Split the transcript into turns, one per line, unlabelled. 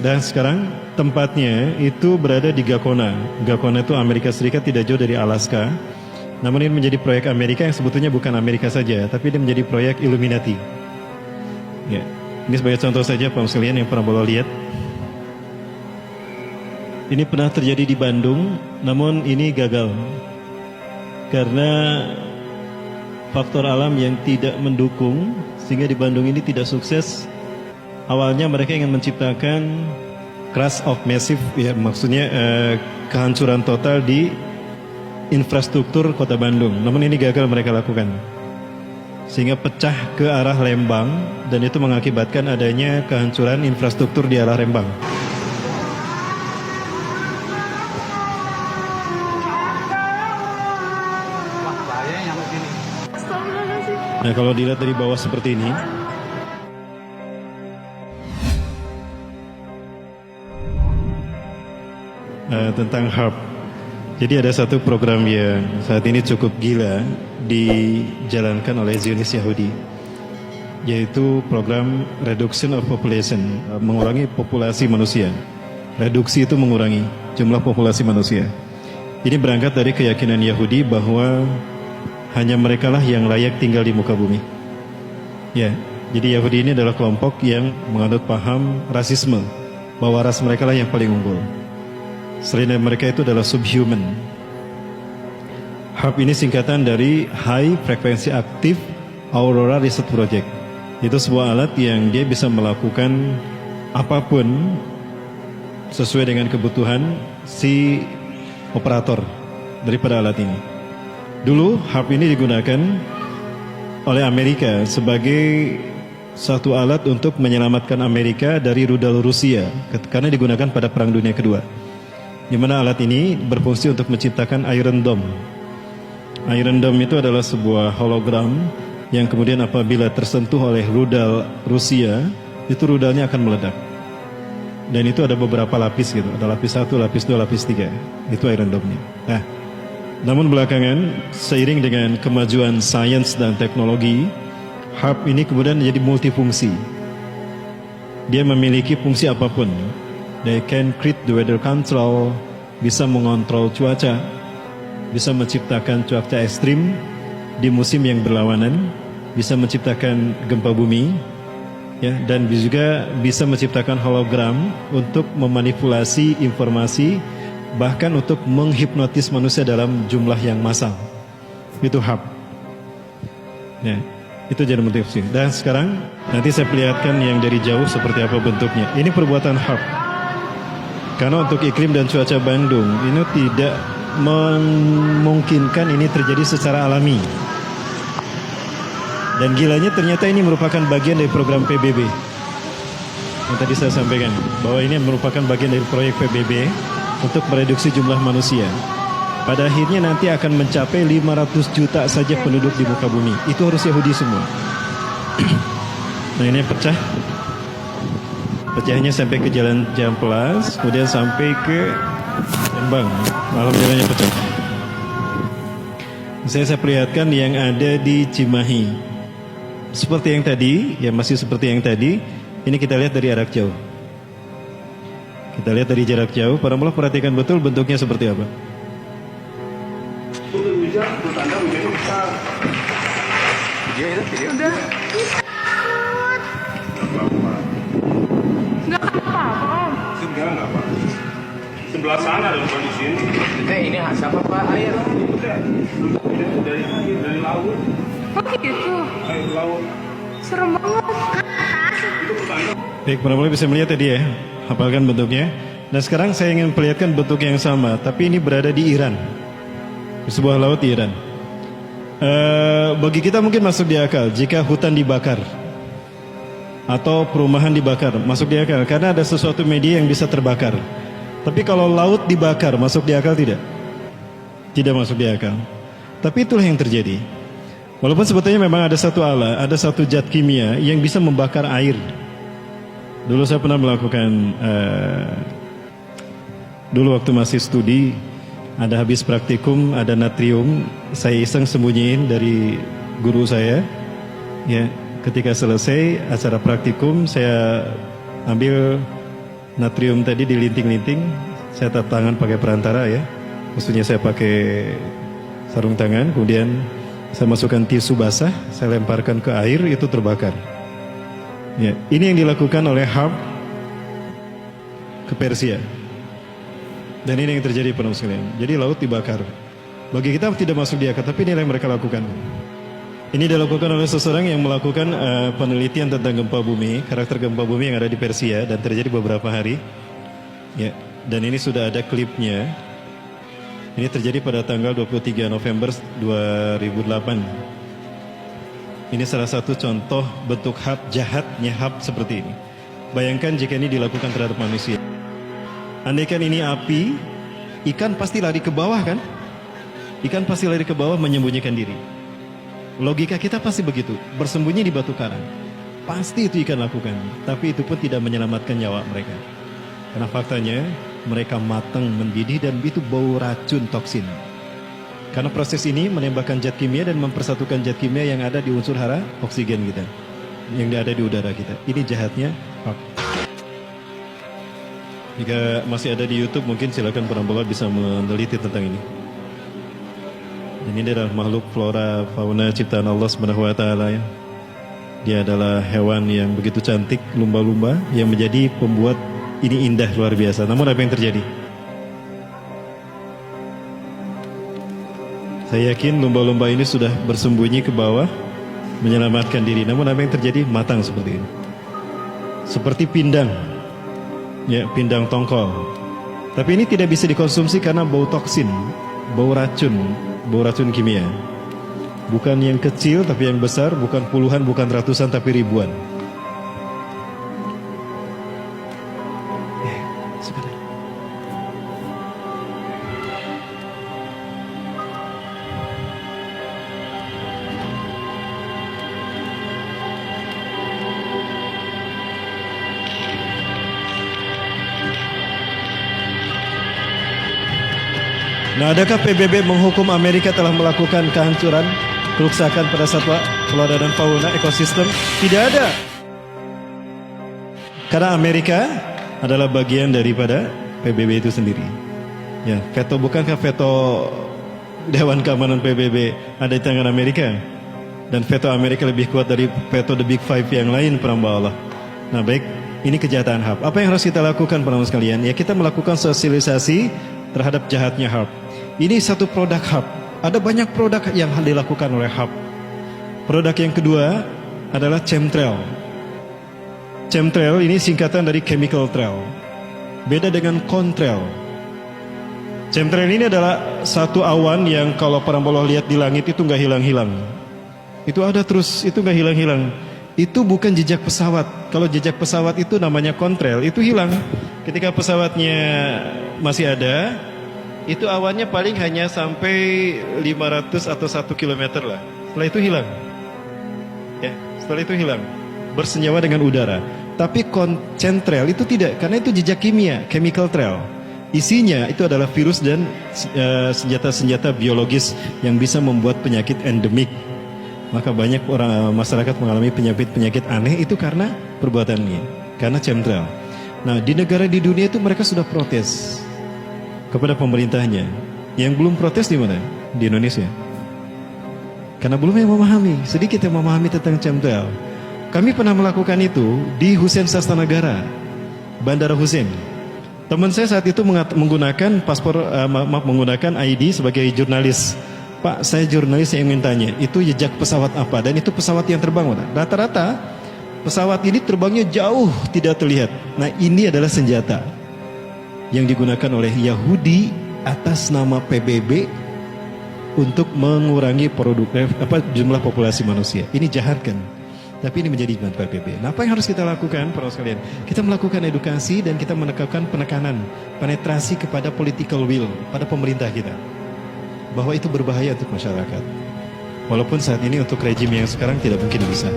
Dan sekarang tempatnya itu berada di Gakona. Gakona itu Amerika Serikat, tidak jauh dari Alaska. Namun ini menjadi proyek Amerika yang sebetulnya bukan Amerika saja, tapi ini menjadi proyek Illuminati. Ya, ini sebagai contoh saja Pak sekalian yang pernah boleh lihat. Ini pernah terjadi di Bandung, namun ini gagal karena faktor alam yang tidak mendukung, sehingga di Bandung ini tidak sukses. Awalnya mereka ingin menciptakan crash of massive, ya maksudnya kehancuran total di infrastruktur kota Bandung. Namun ini gagal mereka lakukan, sehingga pecah ke arah Lembang, dan itu mengakibatkan adanya kehancuran infrastruktur di arah Lembang. Nah, kalau dilihat dari bawah seperti ini, tentang HARP. Jadi ada satu program yang saat ini cukup gila dijalankan oleh Zionis Yahudi, yaitu program Reduction of Population, mengurangi populasi manusia. Reduksi itu mengurangi jumlah populasi manusia. Ini berangkat dari keyakinan Yahudi bahwa hanya merekalah yang layak tinggal di muka bumi. Ya, jadi Yahudi ini adalah kelompok yang menganut paham rasisme, bahwa ras mereka lah yang paling unggul. Selain dari mereka itu adalah subhuman. HARP ini singkatan dari High Frequency Active Aurora Research Project. Itu sebuah alat yang dia bisa melakukan apapun sesuai dengan kebutuhan si operator daripada alat ini. Dulu HARP ini digunakan oleh Amerika sebagai satu alat untuk menyelamatkan Amerika dari rudal Rusia, karena digunakan pada Perang Dunia Kedua, di mana alat ini berfungsi untuk menciptakan Iron Dome. Iron Dome itu adalah sebuah hologram yang kemudian apabila tersentuh oleh rudal Rusia, itu rudalnya akan meledak. Dan itu ada beberapa lapis gitu, ada lapis 1, lapis 2, lapis 3. Itu Iron Dome-nya. Nah, namun belakangan seiring dengan kemajuan sains dan teknologi, HARP ini kemudian menjadi multifungsi. Dia memiliki fungsi apapun. They can create the weather control, bisa mengontrol cuaca, bisa menciptakan cuaca ekstrim di musim yang berlawanan, bisa menciptakan gempa bumi, ya, dan juga bisa menciptakan hologram untuk memanipulasi informasi, bahkan untuk menghipnotis manusia dalam jumlah yang massal. Itu HARP. Ya, itu jadi multifungsi. Dan sekarang nanti saya perlihatkan yang dari jauh seperti apa bentuknya. Ini perbuatan HARP. Karena untuk iklim dan cuaca Bandung ini tidak memungkinkan ini terjadi secara alami. Dan gilanya ternyata ini merupakan bagian dari program PBB. Yang tadi saya sampaikan, bahwa ini merupakan bagian dari proyek PBB untuk mereduksi jumlah manusia. Pada akhirnya nanti akan mencapai 500 juta saja penduduk di muka bumi. Itu harus Yahudi semua. Nah, ini pecah. Pecahnya sampai ke Jalan Jamplas, kemudian sampai ke Lembang. Alhamdulillahnya pecah. Saya perlihatkan yang ada di Cimahi. Seperti yang tadi, ya masih seperti yang tadi. Ini kita lihat dari jarak jauh. Kita lihat dari jarak jauh. Para mulai perhatikan betul bentuknya seperti apa.
Udah. Nggak apa-apa, Om.
Enggak apa. Sebelah sana ada bukan di sini.
Ini siapa Pak air?
Dari laut.
Oh gitu.
Air laut.
Serem banget.
Itu petanda.
Baik, para mulai bisa melihat tadi ya, hafalkan bentuknya. Nah sekarang saya ingin perlihatkan bentuk yang sama, tapi ini berada di Iran, di sebuah laut di Iran. Bagi kita mungkin masuk di akal jika hutan dibakar atau perumahan dibakar, masuk di akal karena ada sesuatu media yang bisa terbakar. Tapi kalau laut dibakar, masuk di akal tidak? Tidak masuk di akal. Tapi itulah yang terjadi. Walaupun sebetulnya memang ada satu alat, ada satu zat kimia yang bisa membakar air. Dulu saya pernah melakukan, dulu waktu masih studi, ada habis praktikum, ada natrium, saya iseng sembunyiin dari guru saya, ya. Ketika selesai acara praktikum, saya ambil natrium tadi dilinting-linting, saya tata tangan pakai perantara ya. Maksudnya saya pakai sarung tangan, kemudian saya masukkan tisu basah, saya lemparkan ke air, itu terbakar. Ya, ini yang dilakukan oleh Harp ke Persia. Dan ini yang terjadi pada sekalian. Jadi laut dibakar. Bagi kita tidak masuk di akal, tapi ini yang mereka lakukan. Ini dilakukan oleh seseorang yang melakukan penelitian tentang gempa bumi, karakter gempa bumi yang ada di Persia dan terjadi beberapa hari. Ya, dan ini sudah ada klipnya. Ini terjadi pada tanggal 23 November 2008. Ini salah satu contoh bentuk jahatnya seperti ini. Bayangkan jika ini dilakukan terhadap manusia. Andaikan ini api, ikan pasti lari ke bawah kan? Ikan pasti lari ke bawah menyembunyikan diri. Logika kita pasti begitu, bersembunyi di batu karang. Pasti itu ikan lakukan, tapi itu pun tidak menyelamatkan nyawa mereka. Karena faktanya mereka matang mendidih dan itu bau racun toksin. Karena proses ini menembakkan zat kimia dan mempersatukan zat kimia yang ada di unsur hara oksigen kita, yang ada di udara kita. Ini jahatnya Harp. Jika masih ada di YouTube mungkin silakan para bola bisa meneliti tentang ini. Dan ini adalah makhluk flora fauna ciptaan Allah Subhanahu wa taala ya. Dia adalah hewan yang begitu cantik, lumba-lumba yang menjadi pembuat ini indah luar biasa. Namun apa yang terjadi? Saya yakin lumba-lumba ini sudah bersembunyi ke bawah menyelamatkan diri. Namun apa yang terjadi? Matang seperti ini. Seperti pindang. Ya, pindang tongkol. Tapi ini tidak bisa dikonsumsi karena bau toksin, bau racun kimia. Bukan yang kecil tapi yang besar, bukan puluhan, bukan ratusan tapi ribuan. Nah, adakah PBB menghukum Amerika telah melakukan kehancuran, kerusakan pada satwa, flora dan fauna, ekosistem? Tidak ada. Karena Amerika adalah bagian daripada PBB itu sendiri. Ya, veto, bukankah veto Dewan Keamanan PBB ada di tangan Amerika? Dan veto Amerika lebih kuat dari veto The Big Five yang lain, peramba Allah. Nah, baik, ini kejahatan Harp. Apa yang harus kita lakukan, para sekalian? Ya, kita melakukan sosialisasi terhadap jahatnya Harp. Ini satu produk Harp. Ada banyak produk yang dilakukan oleh Harp. Produk yang kedua adalah chemtrail. Chemtrail ini singkatan dari chemical trail. Beda dengan contrail. Chemtrail ini adalah satu awan yang kalau para boloh lihat di langit itu nggak hilang-hilang. Itu ada terus, itu nggak hilang-hilang. Itu bukan jejak pesawat. Kalau jejak pesawat itu namanya contrail, itu hilang. Ketika pesawatnya masih ada, itu awannya paling hanya sampai 500 atau 1 kilometer lah. Setelah itu hilang. Ya, setelah itu hilang. Bersenyawa dengan udara. Tapi chemtrail itu tidak, karena itu jejak kimia, chemical trail. Isinya itu adalah virus dan senjata-senjata biologis yang bisa membuat penyakit endemik. Maka banyak orang masyarakat mengalami penyakit-penyakit aneh itu karena perbuatannya, karena chemtrail. Nah, di negara di dunia itu mereka sudah protes kepada pemerintahnya. Yang belum protes di mana? Di Indonesia. Karena belum yang memahami, sedikit yang memahami tentang chemtrail. Kami pernah melakukan itu di Hussein Sastranegara, Bandara Hussein. Teman saya saat itu menggunakan menggunakan ID sebagai jurnalis. Pak, saya jurnalis yang ingin tanya, itu jejak pesawat apa? Dan itu pesawat yang terbang. Rata-rata pesawat ini terbangnya jauh tidak terlihat. Nah, ini adalah senjata yang digunakan oleh Yahudi atas nama PBB untuk mengurangi jumlah populasi manusia. Ini jahat kan? Tapi ini menjadi iman PBB. Nah, apa yang harus kita lakukan, para sekalian? Kita melakukan edukasi dan kita menekankan penekanan, penetrasi kepada political will, pada pemerintah kita, bahwa itu berbahaya untuk masyarakat. Walaupun saat ini untuk rejim yang sekarang tidak mungkin bisa.